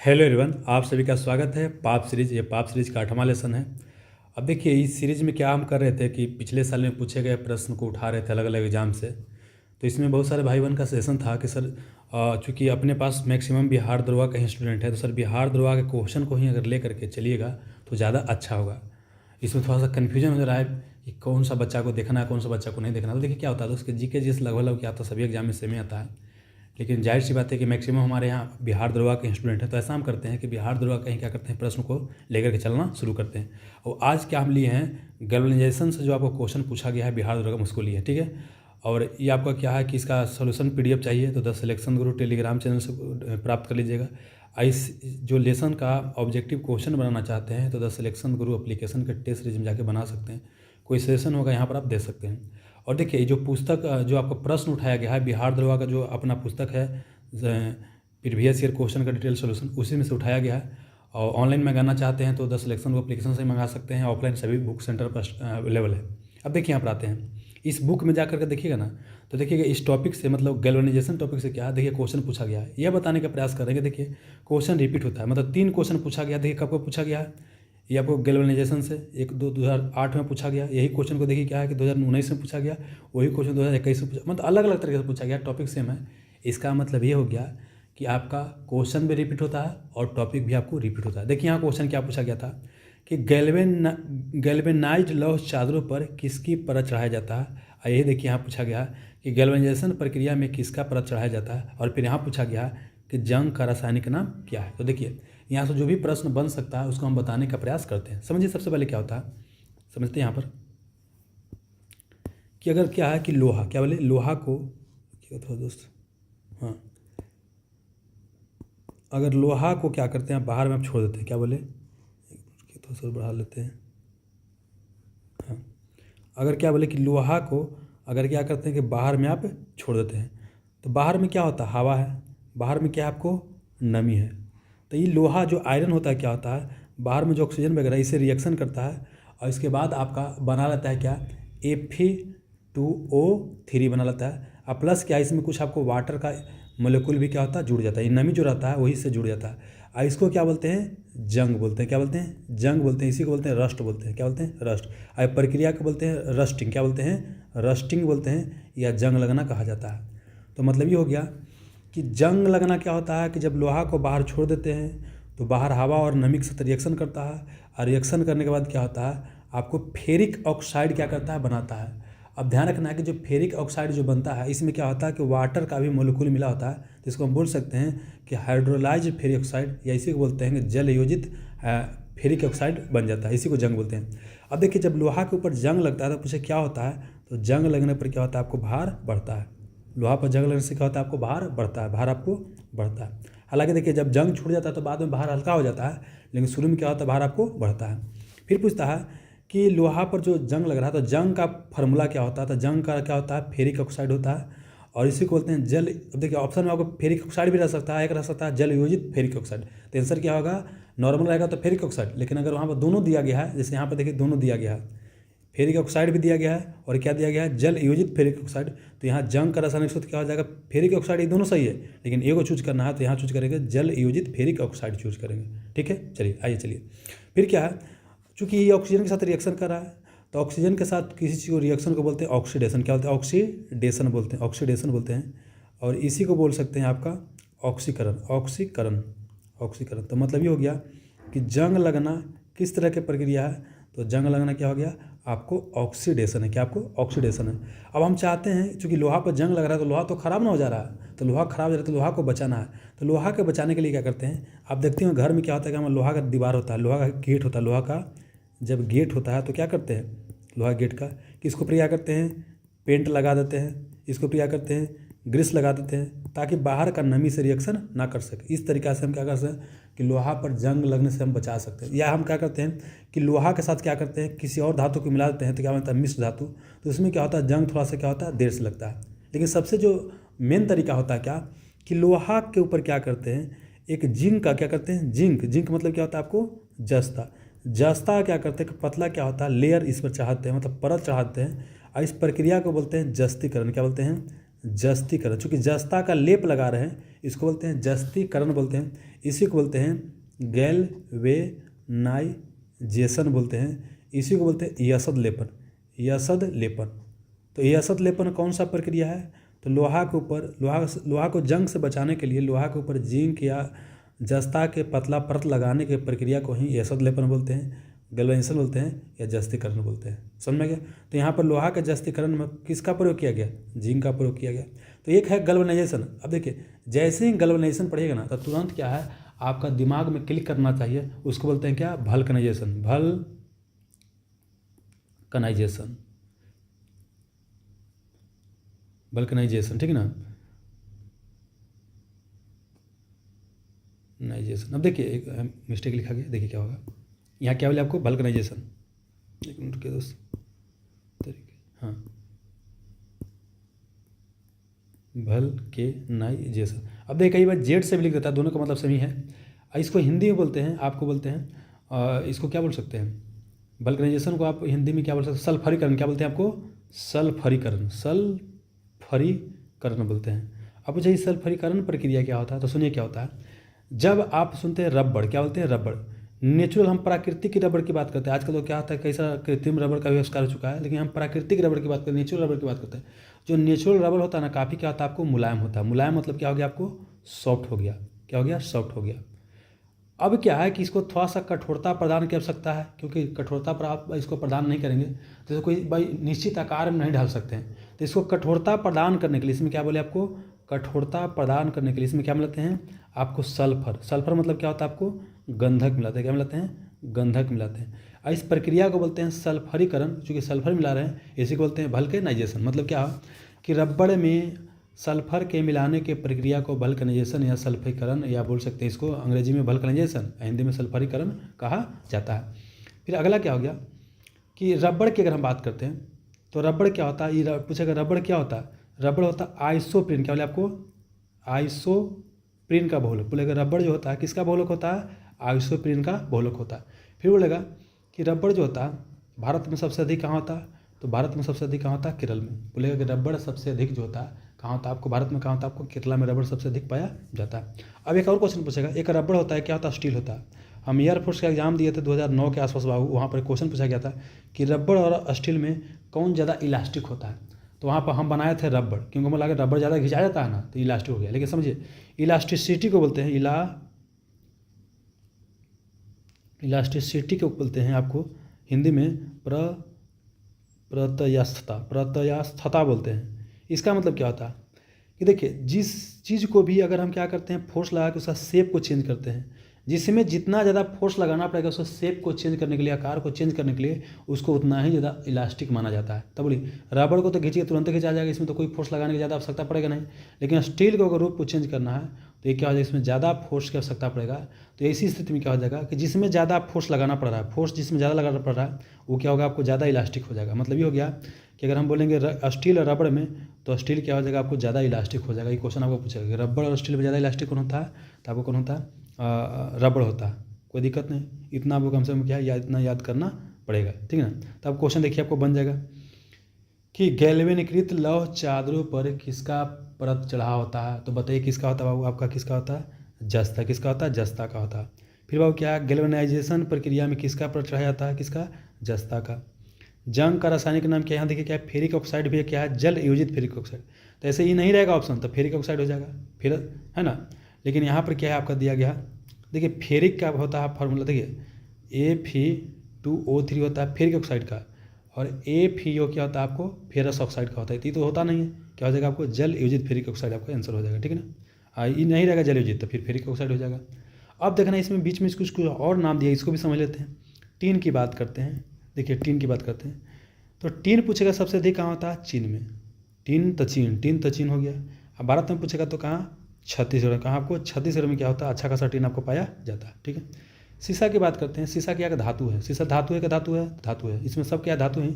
Hello everyone, आप सभी का स्वागत है पाप सीरीज। ये पाप सीरीज का 8वां लेसन है। अब देखिए, इस सीरीज में क्या हम कर रहे थे कि पिछले साल में पूछे गए प्रश्न को उठा रहे थे अलग अलग एग्जाम से। तो इसमें बहुत सारे भाई बहन का सजेशन था कि सर चूँकि अपने पास मैक्सिमम बिहार दरोगा का ही स्टूडेंट है, तो सर बिहार दरोगा के क्वेश्चन को ही अगर ले करके चलिएगा तो ज़्यादा अच्छा होगा। इसमें थोड़ा सा कन्फ्यूजन हो रहा है कि कौन सा बच्चा को देखना है, कौन सा बच्चा को नहीं देखना। तो देखिए क्या होता है, तो उसके जीके जिस लगभग क्या आता है, सभी एग्जाम में सेम ही आता है। लेकिन जाहिर सी बात है कि मैक्सिमम हमारे यहाँ बिहार दरोगा के स्टूडेंट हैं, तो ऐसा हम करते हैं कि बिहार दरोगा कहीं क्या करते हैं, प्रश्न को लेकर के चलना शुरू करते हैं। और आज क्या हम लिए हैं, गैल्वेनाइजेशन से जो आपको क्वेश्चन पूछा गया है बिहार दरोगा में, उसको लिए, ठीक है। और ये आपका क्या है कि इसका सोल्यूशन पीडीएफ चाहिए तो the selection Guru Telegram channel से प्राप्त कर लीजिएगा। इस जो लेसन का ऑब्जेक्टिव क्वेश्चन बनाना चाहते हैं तो द सिलेक्शन गुरु एप्लीकेशन के टेस्ट सीरीज में जाके बना सकते हैं। कोई सेशन होगा यहाँ पर आप दे सकते हैं। और देखिए, जो पुस्तक जो आपका प्रश्न उठाया गया है बिहार दरोगा का, जो अपना पुस्तक है प्रीवियस ईयर क्वेश्चन का डिटेल सोल्यूशन, उसी में से उठाया गया है। और ऑनलाइन मंगाना चाहते हैं तो द सिलेक्शन को एप्लीकेशन से मंगा सकते हैं। ऑफलाइन सभी बुक सेंटर पर अवेलेबल है। अब देखिए यहाँ पर आते हैं, इस बुक में जाकर के देखिएगा ना, तो देखिएगा इस टॉपिक से, मतलब गैल्वेनाइजेशन टॉपिक से क्या है, देखिए क्वेश्चन पूछा गया है। यह बताने का प्रयास करेंगे। देखिए क्वेश्चन रिपीट होता है, मतलब 3 क्वेश्चन पूछा गया। देखिए कब को पूछा गया है, ये आपको गैल्वेनाइजेशन से 2008 में पूछा गया। यही क्वेश्चन को देखिए क्या है कि 2019 में पूछा गया। वही क्वेश्चन 2021 में पूछा, मतलब अलग अलग तरीके से पूछा गया, टॉपिक सेम है। इसका मतलब ये हो गया कि आपका क्वेश्चन भी रिपीट होता है और टॉपिक भी आपको रिपीट होता है। देखिए यहाँ क्वेश्चन क्या पूछा गया था कि गैल्वेनाइज्ड लौह चादरों पर किसकी परत चढ़ाया जाता है। यही देखिए यहाँ पूछा गया कि गैल्वेनाइजेशन प्रक्रिया में किसका परत चढ़ाया जाता है। और फिर यहाँ पूछा गया कि जंग का रासायनिक नाम क्या है। तो देखिए यहाँ से जो भी प्रश्न बन सकता है उसको हम बताने का प्रयास करते हैं। समझिए सबसे पहले क्या होता है, समझते हैं यहाँ पर कि अगर क्या है कि लोहा, क्या बोले, लोहा को क्या था दोस्त, हाँ, अगर लोहा को क्या करते हैं बाहर में आप छोड़ देते हैं, क्या बोले, थोड़ा सा बढ़ा लेते हैं, हाँ, अगर क्या बोले कि लोहा को अगर क्या करते हैं कि बाहर में आप छोड़ देते हैं तो बाहर में क्या होता है, हवा है, बाहर में क्या आपको नमी है। तो ये लोहा जो आयरन होता है क्या होता है, बाहर में जो ऑक्सीजन वगैरह इसे रिएक्शन करता है और इसके बाद आपका बना लेता है क्या, Fe2O3 बना लेता है। और प्लस क्या, इसमें कुछ आपको वाटर का मोलिक्यूल भी क्या होता है, जुड़ जाता है। ये नमी जो रहता है वही से जुड़ जाता है। और इसको क्या बोलते हैं, जंग बोलते हैं। क्या बोलते हैं, जंग बोलते हैं। इसी को बोलते हैं रस्ट बोलते हैं। क्या बोलते हैं, रस्ट। और प्रक्रिया को बोलते हैं रस्टिंग। क्या बोलते हैं, रस्टिंग बोलते हैं, या जंग लगना कहा जाता है। तो मतलब ये हो गया कि जंग लगना क्या होता है कि जब लोहा को बाहर छोड़ देते हैं तो बाहर हवा और नमी के साथ रिएक्शन करता है। और रिएक्शन करने के बाद क्या होता है, आपको फेरिक ऑक्साइड क्या करता है, बनाता है। अब ध्यान रखना है कि जो फेरिक ऑक्साइड जो बनता है इसमें क्या होता है कि वाटर का भी मोलिक्यूल मिला होता है। तो इसको हम बोल सकते हैं कि हाइड्रोलाइज्ड फेरिक ऑक्साइड, या इसी को बोलते हैं कि जल योजित फेरिक ऑक्साइड बन जाता है। इसी को जंग बोलते हैं। अब देखिए, जब लोहा के ऊपर जंग लगता है तो पूछे क्या होता है, तो जंग लगने पर क्या होता है, आपको भार बढ़ता है। लोहा पर जंग लगने से क्या होता है, आपको भार बढ़ता है, भार आपको बढ़ता है। हालांकि देखिए, जब जंग छूट जाता है तो बाद में भार हल्का हो जाता है, लेकिन शुरू में क्या होता है, भार आपको बढ़ता है। फिर पूछता है कि लोहा पर जो जंग लग रहा है तो जंग का फार्मूला क्या होता है, तो जंग का क्या होता है, फेरिक ऑक्साइड होता है। और इसी को बोलते हैं जल। अब देखिए ऑप्शन में आपको फेरिक ऑक्साइड भी रह सकता है, एक रह सकता है जल योजित फेरिक ऑक्साइड। तो आंसर क्या होगा, नॉर्मल रहेगा तो फेरिक ऑक्साइड। लेकिन अगर वहाँ पर दोनों दिया गया है, जैसे यहाँ पर देखिए दोनों दिया गया है, फेरिक ऑक्साइड भी दिया गया है और क्या दिया गया है, जल योजित फेरिक ऑक्साइड। तो यहाँ जंग का रासायनिक सूत्र क्या हो जाएगा, फेरिक ऑक्साइड। ये दोनों सही है, लेकिन ए को चूज करना है तो यहाँ चूज करेंगे जल योजित फेरिक ऑक्साइड चूज करेंगे। ठीक है, चलिए आइए चलिए। फिर क्या है, चूँकि ये ऑक्सीजन के साथ रिएक्शन कर रहा है तो ऑक्सीजन के साथ किसी चीज़ को रिएक्शन को बोलते हैं ऑक्सीडेशन। क्या बोलते हैं, ऑक्सीडेशन बोलते हैं, ऑक्सीडेशन बोलते हैं। और इसी को बोल सकते हैं आपका ऑक्सीकरण, ऑक्सीकरण, ऑक्सीकरण। तो मतलब ये हो गया कि जंग लगना किस तरह की प्रक्रिया है, तो जंग लगना क्या हो गया, आपको ऑक्सीडेशन है। क्या, आपको ऑक्सीडेशन है। अब हम चाहते हैं, चूँकि लोहा पर जंग लग रहा है तो लोहा तो ख़राब ना हो जा रहा है, तो लोहा ख़राब हो जा रहा है तो लोहा को बचाना है। तो लोहा के बचाने के लिए क्या करते हैं, आप देखते हैं घर में क्या होता है कि हमारा लोहा का दीवार होता है, लोहा का गेट होता है। लोहा का जब गेट होता है तो क्या करते हैं, लोहा गेट का किसको प्रक्रिया करते हैं, पेंट लगा देते हैं, इसको प्रक्रिया करते हैं ग्रीस लगा देते हैं, ताकि बाहर का नमी से रिएक्शन ना कर सके। इस तरीक़ा से हम क्या कर सकते हैं कि लोहा पर जंग लगने से हम बचा सकते हैं। या हम क्या करते हैं कि लोहा के साथ क्या करते हैं, किसी और धातु को मिला देते हैं तो क्या बनता है, मिश्र धातु। तो इसमें क्या होता है, जंग थोड़ा सा क्या होता है, देर से लगता है। लेकिन सबसे जो मेन तरीका होता है क्या, कि लोहा के ऊपर क्या करते हैं, एक जिंक का क्या करते हैं, जिंक। जिंक मतलब क्या होता है, आपको जस्ता। जस्ता क्या करते हैं कि पतला क्या होता है, लेयर इस पर चढ़ाते हैं, मतलब परत चढ़ाते हैं। और इस प्रक्रिया को बोलते हैं जस्तीकरण। क्या बोलते हैं, जस्तीकरण, चूँकि जस्ता का लेप लगा रहे हैं इसको बोलते हैं जस्तीकरण बोलते हैं। इसी को बोलते हैं गैल्वेनाइजेशन बोलते हैं। इसी को बोलते हैं यसद लेपन, यसद लेपन। तो यसद लेपन कौन सा प्रक्रिया है? तो लोहा के ऊपर लोहा को जंग से बचाने के लिए लोहा के ऊपर जिंक या जस्ता के पतला परत लगाने की प्रक्रिया को ही यसद लेपन बोलते हैं, गैल्वेनाइजेशन बोलते हैं या जस्तीकरण बोलते हैं। समझ में गया? तो यहाँ पर लोहा के जस्तीकरण में किसका प्रयोग किया गया? जिंक का प्रयोग किया गया। तो एक है गैल्वेनाइजेशन। अब देखिए जैसे ही गैल्वेनाइजेशन पढ़िएगा ना तो तुरंत क्या है आपका दिमाग में क्लिक करना चाहिए, उसको बोलते हैं क्या? वल्कनाइजेशन, वल्कनाइजेशन, वल्कनाइजेशन, ठीक है ना, नाइजेशन। अब देखिए एक मिस्टेक लिखा गया, देखिए क्या होगा यहाँ, क्या बोले आपको? वल्कनाइजेशन। एक मिनट के दोस्त तरीके, हाँ, वल्कनाइजेशन। अब देखिए कई बार जेड से भी लिख देता है, दोनों का मतलब सही है। इसको हिंदी में बोलते हैं, आपको बोलते हैं इसको क्या बोल सकते हैं? वल्कनाइजेशन को आप हिंदी में क्या बोल सकते हैं? सल्फरीकरण। क्या बोलते हैं आपको? सल्फरीकरण, सल्फरीकरण बोलते हैं। अब मुझे इस सल्फरीकरण प्रक्रिया क्या होता है तो सुनिए क्या होता है। जब आप सुनते हैं रबड़, क्या बोलते हैं? रबड़। नेचुरल, हम प्राकृतिक की रबड़ की बात करते हैं। आजकल तो क्या होता है कई सारा कृत्रिम रबड़ का आविष्कार हो चुका है, लेकिन हम प्राकृतिक रबड़ की बात करते हैं, नेचुरल रबड़ की बात करते हैं। जो नेचुरल रबड़ होता है ना, काफ़ी क्या होता है आपको? मुलायम होता है। मुलायम मतलब क्या हो गया आपको? सॉफ्ट हो गया। क्या हो गया? सॉफ्ट हो गया। अब क्या है कि इसको थोड़ा सा कठोरता प्रदान की आवश्यकता है, क्योंकि कठोरता पर आप इसको प्रदान नहीं करेंगे तो कोई भाई निश्चित आकार में नहीं ढाल सकते हैं। तो इसको कठोरता प्रदान करने के लिए इसमें क्या बोले आपको? कठोरता प्रदान करने के लिए इसमें क्या मिलाते हैं आपको? सल्फर। सल्फर मतलब क्या होता है आपको? गंधक मिलाते हैं। क्या मिलाते हैं? गंधक मिलाते हैं। और इस प्रक्रिया को बोलते हैं सल्फरीकरण। चूँकि सल्फर मिला रहे हैं इसी को बोलते हैं वल्कनाइजेशन। मतलब क्या कि रबड़ में सल्फर के मिलाने के प्रक्रिया को वल्कनाइजेशन या सल्फरीकरण या बोल सकते हैं इसको अंग्रेजी में वल्कनाइजेशन, हिंदी में सल्फरीकरण कहा जाता है। फिर अगला क्या हो गया कि रबड़ की अगर हम बात करते हैं तो रबड़ क्या होता है? ये पूछेगा रबड़ क्या होता है? रबड़ होता है आइसोप्रीन। क्या बोले आपको? आइसोप्रीन का बहुलक। बोलेगा रबड़ जो होता है किसका बहुलक होता है? आइसोप्रीन का बहुलक होता है। फिर बोलेगा कि रबड़ जो होता है भारत में सबसे अधिक कहाँ होता है? तो भारत में सबसे अधिक कहाँ होता है? केरल में। बोलेगा कि रबड़ सबसे अधिक जो होता है कहाँ होता है आपको? भारत में कहाँ होता है आपको? केरला में रबड़ सबसे अधिक पाया जाता है। अब एक और क्वेश्चन पूछेगा, एक रबड़ होता है क्या होता है? स्टील होता है। हम एयरफोर्स का एग्जाम दिए थे 2009 के आसपास बाबू, वहाँ पर क्वेश्चन पूछा गया था कि रबड़ और स्टील में कौन ज़्यादा इलास्टिक होता है? तो वहाँ पर हम बनाए थे रबड़, क्योंकि हमें लगा रबड़ ज़्यादा खिंचाया जाता है ना तो इलास्टिक हो गया। लेकिन समझिए इलास्टिसिटी को बोलते हैं इलास्टिसिटी को बोलते हैं आपको हिंदी में प्रत्यास्थता बोलते हैं। इसका मतलब क्या होता है कि देखिए जिस चीज़ को भी अगर हम क्या करते हैं फोर्स लगा के उसका शेप को चेंज करते हैं, जिसमें जितना ज़्यादा फोर्स लगाना पड़ेगा उसको शेप को चेंज करने के लिए, आकार को चेंज करने के लिए, उसको उतना ही ज़्यादा इलास्टिक माना जाता है। तब बोलिए रबड़ को तो खींचिए तुरंत खींचा जाएगा, इसमें तो कोई फोर्स लगाने की ज़्यादा आवश्यकता पड़ेगा नहीं। लेकिन स्टील को अगर रूप को चेंज करना है तो ये क्या हो जाएगा? इसमें ज़्यादा फोर्स की आवश्यकता पड़ेगा। तो ऐसी स्थिति में क्या हो जाएगा कि जिसमें ज़्यादा फोर्स लगाना पड़ रहा है, फोर्स जिसमें ज़्यादा लगाना पड़ रहा है वो क्या होगा? आपको ज़्यादा इलास्टिक हो जाएगा। मतलब ये हो गया कि अगर हम बोलेंगे स्टील और रबड़ में तो स्टील क्या हो जाएगा? आपको ज़्यादा इलास्टिक हो जाएगा। ये क्वेश्चन आपको पूछेगा कि रबड़ और स्टील में ज़्यादा इलास्टिक कौन होता है? तो आपको कौन होता है? रबड़ होता है। कोई दिक्कत नहीं, इतना आपको कम से कम क्या है इतना याद करना पड़ेगा, ठीक है ना। तो अब क्वेश्चन देखिए आपको बन जाएगा कि गैल्वेनीकृत लौह चादरों पर किसका परत चढ़ा होता है? तो बताइए किसका होता है बाबू? आपका किसका होता है? जस्ता। किसका होता है? जस्ता का होता है। फिर बाबू क्या गैल्वेनाइजेशन प्रक्रिया में किसका परत चढ़ाया जाता है? किसका? जस्ता का। जंग का रासायनिक नाम क्या है? यहाँ देखिए क्या है? फेरिक ऑक्साइड भी क्या है? जल योजित फेरिक ऑक्साइड। तो ऐसे ही नहीं रहेगा ऑप्शन तो फेरिक ऑक्साइड हो जाएगा फिर, है ना। लेकिन यहाँ पर क्या है आपका दिया गया, देखिए फेरिक का होता है फार्मूला, देखिए Fe2O3 होता है फेरिक ऑक्साइड का, और FeO क्या होता है आपको? फेरस ऑक्साइड का होता है। तो होता नहीं है, क्या हो जाएगा आपको? जल योजित फेरिक ऑक्साइड आपका आंसर हो जाएगा, ठीक है ना। ये नहीं रहेगा जल योजित तो फिर फेरिक ऑक्साइड हो जाएगा। अब देखना इसमें बीच में कुछ और नाम दिया, इसको भी समझ लेते हैं। टीन की बात करते हैं, देखिए टीन की बात करते हैं तो टीन पूछेगा सबसे अधिक कहाँ होता है? चीन में। टीन तो चीन हो गया। अब भारत में पूछेगा तो कहाँ? छत्तीसगढ़। कहाँ आपको? छत्तीसगढ़ में क्या होता है? अच्छा खासा टीन आपको पाया जाता है, ठीक है। शीशा की बात करते हैं। शीशा क्या धातु है? शीशा धातु है क्या? धातु है, धातु है। इसमें सब क्या धातु है?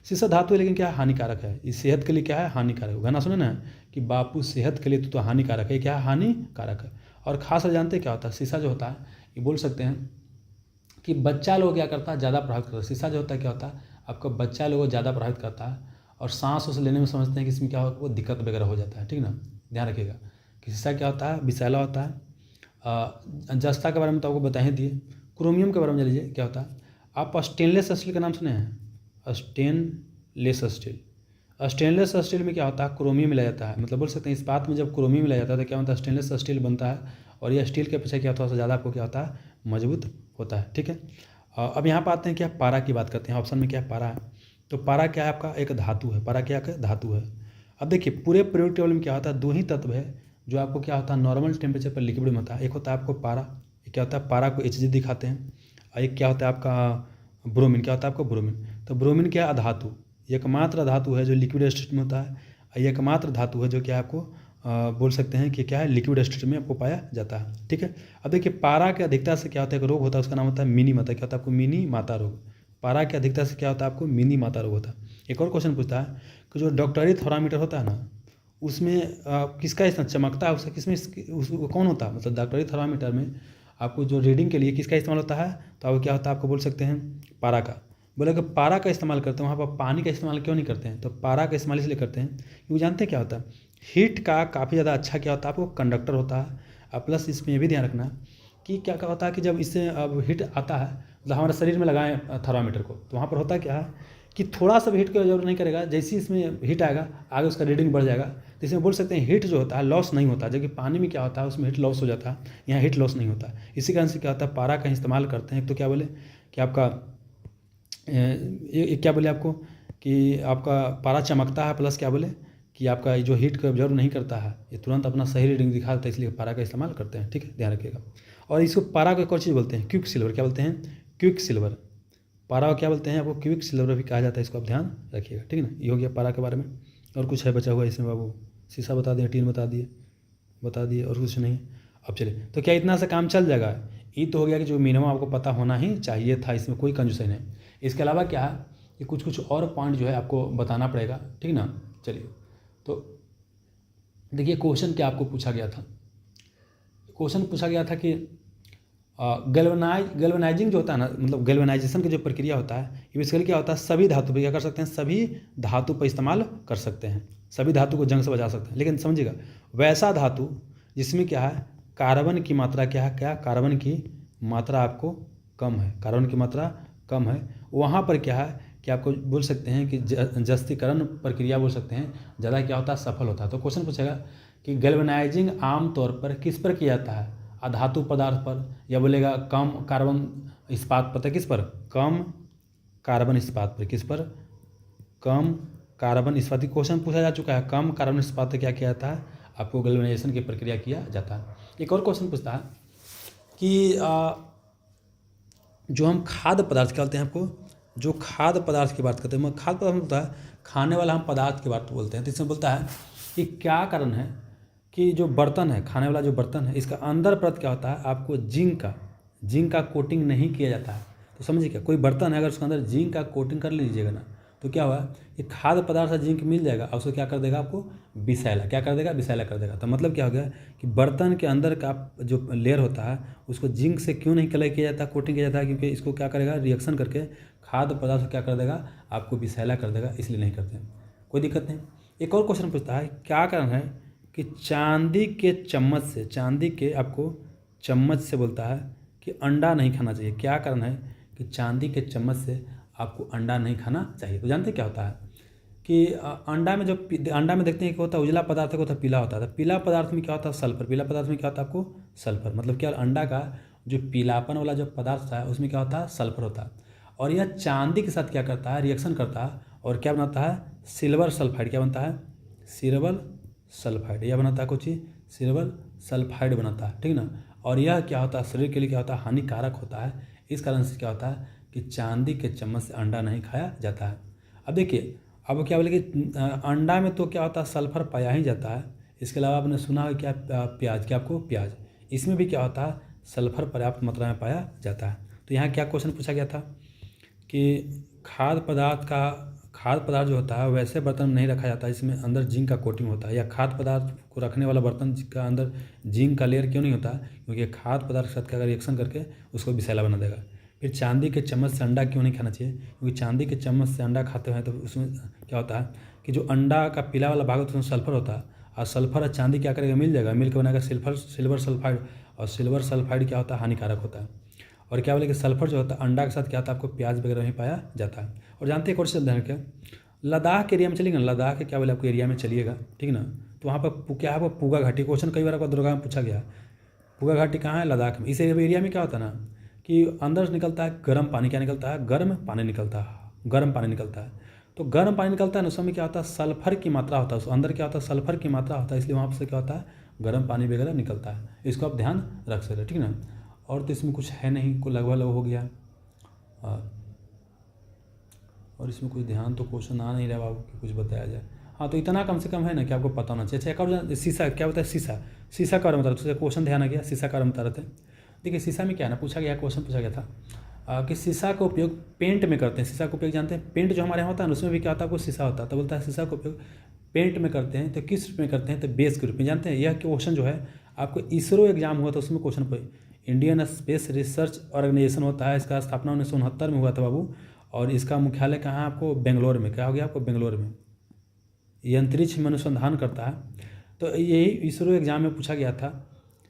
शीशा धातु है, लेकिन क्या हानिकारक है? इस सेहत के लिए क्या है? हानिकारक। गाना सुने ना कि बापू सेहत के लिए तो हानिकारक है, क्या हानिकारक है। और खास जानते क्या होता है? शीशा जो होता है ये बोल सकते हैं कि बच्चा लोग क्या करता है? ज़्यादा प्रभावित करता है। शीशा जो होता है क्या होता है आपका? बच्चा लोगों को ज़्यादा प्रभावित करता है। और सांस उस लेने में समझते हैं कि इसमें क्या हो, वो दिक्कत वगैरह हो जाता है, ठीक ना, ध्यान रखिएगा कि शीशा क्या होता है, विषैला होता है। जस्ता के बारे में तो आपको बता ही दिए। क्रोमियम के बारे में जान लीजिए क्या होता है। आप स्टेनलेस स्टील का नाम सुने हैं? स्टेनलेस स्टील, स्टेनलेस स्टील में क्या होता है, क्रोमियम मिलाया जाता है। मतलब बोल सकते हैं इस्पात में जब क्रोमियम मिलाया जाता है तो क्या होता है, स्टेनलेस स्टील बनता है। और यह स्टील के पीछे क्या थोड़ा सा ज़्यादा आपको क्या होता है, मजबूत होता है, ठीक है। अब यहाँ पर आते हैं क्या, पारा की बात करते हैं। ऑप्शन में क्या है, पारा है। तो पारा क्या है, आपका एक धातु है। पारा क्या है, धातु है। अब देखिए पूरे पीरियोडिक टेबल में क्या होता है, दो ही तत्व है जो आपको क्या होता है, नॉर्मल टेम्परेचर पर लिक्विड में होता है। एक होता है आपको पारा, क्या होता है, पारा को Hg दिखाते हैं। और एक क्या होता है आपका ब्रोमीन, क्या होता है आपको ब्रोमीन। तो ब्रोमीन क्या है, अधातु, एकमात्र धातु है जो लिक्विड स्टेट में होता है। और एकमात्र धातु है जो क्या आपको बोल सकते हैं कि क्या है, लिक्विड स्टेट में आपको पाया जाता है, ठीक है। अब देखिए पारा के अधिकता से क्या होता है, एक रोग होता है, उसका नाम होता है मिनी माता। क्या होता है आपको, मिनी माता रोग। पारा की अधिकता से क्या होता है, आपको मिनी माता रोग होता है। एक और क्वेश्चन पूछता है कि जो डॉक्टरी थर्मामीटर होता है ना, उसमें किसका इस्तेमाल, चमकता है उसका, किसमें कौन होता है, मतलब डॉक्टरी थर्मामीटर में आपको जो रीडिंग के लिए किसका इस्तेमाल होता है, तो आपको क्या होता है, आपको बोल सकते हैं पारा का। बोले कि पारा का इस्तेमाल करते हैं, वहाँ पर पानी का इस्तेमाल क्यों नहीं करते हैं? तो पारा का इस्तेमाल इसलिए करते हैं क्योंकि जानते हैं क्या होता है, हीट का काफ़ी ज़्यादा अच्छा क्या होता है, आपको कंडक्टर होता है। प्लस इसमें ये भी ध्यान रखना कि क्या क्या होता है कि जब इससे अब हीट आता है, मतलब हमारे शरीर में लगाएं थर्मामीटर को, तो वहाँ पर होता क्या है कि थोड़ा सा भी हीट की जरूरत नहीं करेगा। जैसे ही इसमें हीट आएगा आगे उसका रीडिंग बढ़ जाएगा। तो इसमें बोल सकते हैं हीट जो होता है लॉस नहीं होता, जबकि पानी में क्या होता है, उसमें हीट लॉस हो जाता है, यहाँ हीट लॉस नहीं होता। इसी कारण से क्या होता है, पारा का इस्तेमाल करते हैं। तो क्या बोले कि आपका ये क्या बोले आपको कि आपका पारा चमकता है, प्लस क्या बोले कि आपका जो हीट को ऑब्जर्व नहीं करता है, ये तुरंत अपना सही रीडिंग दिखा देता है, इसलिए पारा का इस्तेमाल करते हैं, ठीक है, ध्यान रखिएगा। और इसको पारा को एक और चीज़ बोलते हैं, क्विक सिल्वर। क्या बोलते हैं, क्विक सिल्वर। पारा को क्या बोलते हैं, आपको क्विक सिल्वर भी कहा जाता है, इसको आप ध्यान रखिएगा, ठीक है ना। ये हो गया पारा के बारे में। और कुछ है बचा हुआ इसमें बाबू? शीशा बता दिए, टीन बता दिए और कुछ नहीं। अब चलिए, तो क्या इतना सा काम चल जाएगा? ये तो हो गया कि जो मिनिमम आपको पता होना ही चाहिए था, इसमें कोई कंजूसी नहीं। इसके अलावा क्या है कि कुछ और पॉइंट जो है आपको बताना पड़ेगा, ठीक ना। चलिए, तो देखिए क्वेश्चन क्या आपको पूछा गया था। क्वेश्चन पूछा गया था कि गैल्वेनाइजिंग जो होता है ना, मतलब गैल्वेनाइजेशन की जो प्रक्रिया होता है, ये बेसिकली क्या होता है, सभी धातु पर क्या कर सकते हैं, सभी धातु पर इस्तेमाल कर सकते हैं, सभी धातु को जंग से बचा सकते हैं। लेकिन समझिएगा, वैसा धातु जिसमें क्या है, कार्बन की मात्रा क्या है, क्या कार्बन की मात्रा आपको कम है, कार्बन की मात्रा कम है, वहाँ पर क्या है कि आपको बोल सकते हैं कि जस्तीकरण प्रक्रिया बोल सकते हैं, ज़्यादा क्या होता है, सफल होता है। तो क्वेश्चन पूछेगा कि गैल्वेनाइजिंग आमतौर पर किस पर किया जाता है, अधातु पदार्थ पर, या बोलेगा कम कार्बन इस्पात पता किस पर, कम कार्बन इस्पात पर, किस पर, कम कार्बन इस्पात। क्वेश्चन पूछा जा चुका है, कम कार्बन इस्पात पर क्या किया जाता है, आपको गैल्वेनाइजेशन की प्रक्रिया किया जाता है। एक और क्वेश्चन पूछता है कि जो हम खाद्य पदार्थ क्या बोलते हैं, आपको जो खाद्य पदार्थ की बात करते हैं, खाद्य पदार्थ होता है खाने वाला हम पदार्थ की बात बोलते हैं। तो इसमें बोलता है कि क्या कारण है कि जो बर्तन है, खाने वाला जो बर्तन है, इसका अंदर परत क्या होता है, आपको जिंक का कोटिंग नहीं किया जाता है। तो समझिए क्या, कोई बर्तन है अगर उसके अंदर जिंक का कोटिंग कर लीजिएगा ना, तो क्या हुआ, ये खाद्य पदार्थ से जिंक मिल जाएगा और उसको क्या कर देगा, आपको विषैला, क्या कर देगा, विषैला कर देगा। तो मतलब क्या हो गया कि बर्तन के अंदर का जो लेयर होता है उसको जिंक से क्यों नहीं कलर किया जाता, कोटिंग किया जाता है, क्योंकि इसको क्या करेगा, रिएक्शन करके खाद्य पदार्थ को क्या कर देगा, आपको विषैला कर देगा, इसलिए नहीं करते हैं, कोई दिक्कत नहीं। एक और क्वेश्चन पूछता है, क्या कारण है कि चांदी के चम्मच से, चांदी के आपको चम्मच से बोलता है कि अंडा नहीं खाना चाहिए। क्या कारण है कि चांदी के चम्मच से आपको अंडा नहीं खाना चाहिए? तो जानते क्या होता है कि अंडा में जो अंडा में देखते हैं क्या होता है, उजला पदार्थ होता है, पीला होता है। पीला पदार्थ में क्या होता है, सल्फर। पीला पदार्थ में क्या होता है, आपको सल्फर। मतलब क्या, अंडा का जो पीलापन वाला जो पदार्थ है उसमें क्या होता है, सल्फर होता है। और यह चांदी के साथ क्या करता है, रिएक्शन करता है और क्या बनाता है, सिल्वर सल्फाइड। क्या बनता है, सिल्वर सल्फाइड, यह बनाता है कुछ चीज़, सिल्वर सल्फाइड बनाता है, ठीक ना। और यह क्या होता है, शरीर के लिए क्या होता है, हानिकारक होता है। इस कारण से क्या होता है कि चांदी के चम्मच से अंडा नहीं खाया जाता है। अब देखिए, अब क्या बोले कि अंडा में तो क्या होता है, सल्फर पाया ही जाता है। इसके अलावा आपने सुना है क्या, प्याज, क्या आपको प्याज, इसमें भी क्या होता है, सल्फर पर्याप्त मात्रा में पाया जाता है। तो यहाँ क्या क्वेश्चन पूछा गया था कि खाद्य पदार्थ जो होता है वैसे बर्तन में नहीं रखा जाता है, इसमें अंदर जिंक का कोटिंग होता है। या खाद्य पदार्थ को रखने वाला बर्तन का अंदर जिंक का लेयर क्यों नहीं होता, क्योंकि खाद्य पदार्थ के साथ का रिएक्शन करके उसको विषैला बना देगा। फिर चांदी के चम्मच से अंडा क्यों नहीं खाना चाहिए, क्योंकि चांदी के चम्मच से अंडा खाते हैं तो उसमें क्या होता है कि जो अंडा का पीला वाला भाग होता है उसमें सल्फर होता है, और सल्फर और चांदी क्या करेगा, मिल जाएगा, मिल के बनाएगा सिल्वर सल्फाइड, और सिल्वर सल्फाइड क्या होता है, हानिकारक होता है। और क्या बोले कि सल्फर जो होता है अंडा के साथ क्या होता है, आपको प्याज वगैरह नहीं पाया जाता है। और जानते हैं क्वेश्चन ध्यान क्या, लद्दाख के एरिया में चलिएगा ना, लद्दाख के क्या बोले आपको एरिया में चलिएगा, ठीक है ना, तो वहाँ पर क्या है, वो पूगा घाटी, क्वेश्चन कई बार आपको दुर्गा में पूछा गया, पूगा घाटी कहाँ है, लद्दाख में। इस एरिया में क्या होता है ना कि अंदर से निकलता है गर्म पानी, क्या निकलता है, गर्म पानी निकलता है, गर्म पानी निकलता है। तो गर्म पानी निकलता है ना, उसमें क्या होता है, सल्फर की मात्रा होता है, उस अंदर क्या होता है, सल्फर की मात्रा होता है, इसलिए वहाँ से क्या होता है, गर्म पानी वगैरह निकलता है। इसको आप ध्यान रख सकते हैं, ठीक है ना। और तो इसमें कुछ है नहीं, को लगभग हो गया, और इसमें कुछ ध्यान तो क्वेश्चन आ नहीं रहा बाबू कि कुछ बताया जाए। हाँ, तो इतना कम से कम है ना कि आपको पता होना चाहिए। अच्छा, एक और शीशा क्या होता है, शीशा का बारे में बता रहे थे, क्वेश्चन ध्यान आ गया, शीशा का बारे में बता रहे थे। देखिए शीशा में क्या है ना, पूछा गया, क्वेश्चन पूछा गया था कि शीशा का उपयोग पेंट में करते हैं। शीशा का उपयोग जानते हैं, पेंट जो हमारे यहाँ होता है ना उसमें भी क्या होता है, आपको शीशा होता है, तो बोलता है शीशा का उपयोग पेंट में करते हैं, तो किस रूप में करते हैं, तो बेस के रूप में। जानते हैं यह क्वेश्चन जो है आपको इसरो एग्जाम हुआ था उसमें क्वेश्चन पर, इंडियन स्पेस रिसर्च ऑर्गेनाइजेशन होता है, इसका स्थापना 1969 में हुआ था बाबू, और इसका मुख्यालय कहाँ है आपको, बेंगलोर में। क्या हो गया आपको, बेंगलोर में। ये अंतरिक्ष में अनुसंधान करता है। तो यही इसरो एग्जाम में पूछा गया था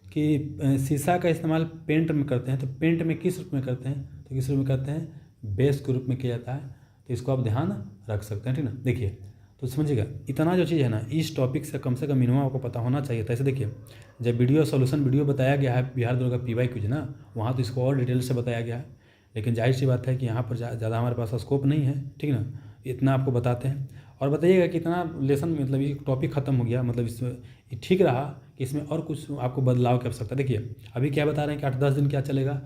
कि शीशा का इस्तेमाल पेंट में करते हैं, तो पेंट में किस रूप में करते हैं, तो किस रूप में करते हैं, बेस के रूप में किया जाता है। तो इसको आप ध्यान रख सकते हैं, ठीक ना। देखिए तो समझिएगा, इतना जो चीज़ है ना, इस टॉपिक से कम मिनिमम आपको पता होना चाहिए था। ऐसे देखिए, जब वीडियो सोल्यूशन वीडियो बताया गया है बिहार दुर्गा PY क्विज ना, वहाँ तो इसको और डिटेल से बताया गया है, लेकिन जाहिर सी बात है कि यहाँ पर ज़्यादा हमारे पास स्कोप नहीं है, ठीक ना। इतना आपको बताते हैं, और बताइएगा कि इतना लेसन मतलब ये टॉपिक ख़त्म हो गया, मतलब इसमें ठीक रहा कि इसमें और कुछ आपको बदलाव की आवश्यकता। देखिए अभी क्या बता रहे हैं कि 8-10 दिन क्या चलेगा,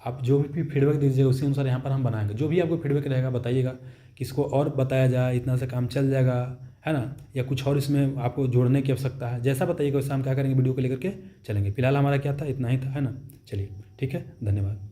आप जो भी फीडबैक दीजिएगा उसी अनुसार यहाँ पर हम बनाएंगे। जो भी आपको फीडबैक रहेगा बताइएगा कि इसको और बताया जाए, इतना से काम चल जाएगा, है ना, या कुछ और इसमें आपको जोड़ने की आवश्यकता है, जैसा बताइएगा वैसा हम क्या करेंगे, वीडियो को लेकर के चलेंगे। फिलहाल हमारा क्या था, इतना ही था, है ना। चलिए ठीक है, धन्यवाद।